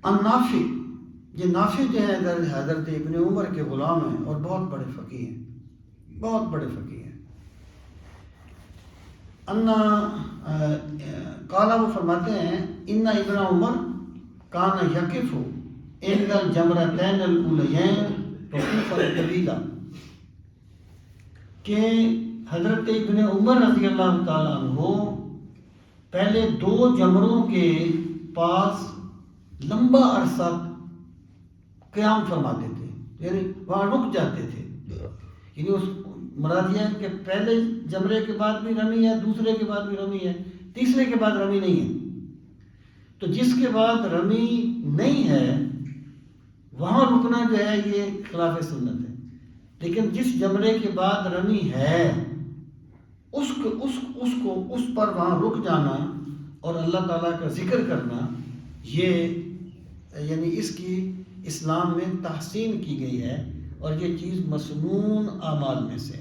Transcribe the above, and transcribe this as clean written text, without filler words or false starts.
النافع، یہ نافع جو ہے حضرت ابن عمر کے غلام ہیں اور بہت بڑے فقیہ ہیں، بہت بڑے فقیہ ہیں۔ قالا، وہ فرماتے ہیں ان ابن عمر کان یقف عند الجمرتین الاولیین وقوفا طویلا، کہ حضرت ابن عمر رضی اللہ تعالیٰ عنہ پہلے 2 جمروں کے پاس لمبا عرصہ قیام فرماتے تھے، یعنی وہاں رک جاتے تھے۔ یعنی اس مراد یہ ہے کہ پہلے جمرے کے بعد بھی رمی ہے، دوسرے کے بعد بھی رمی ہے، تیسرے کے بعد رمی نہیں ہے۔ تو جس کے بعد رمی نہیں ہے وہاں رکنا جو ہے یہ خلاف سنت ہے، لیکن جس جمرے کے بعد رمی ہے اس پر وہاں رک جانا اور اللہ تعالیٰ کا ذکر کرنا، یہ یعنی اس کی اسلام میں تحسین کی گئی ہے اور یہ چیز مسنون اعمال میں سے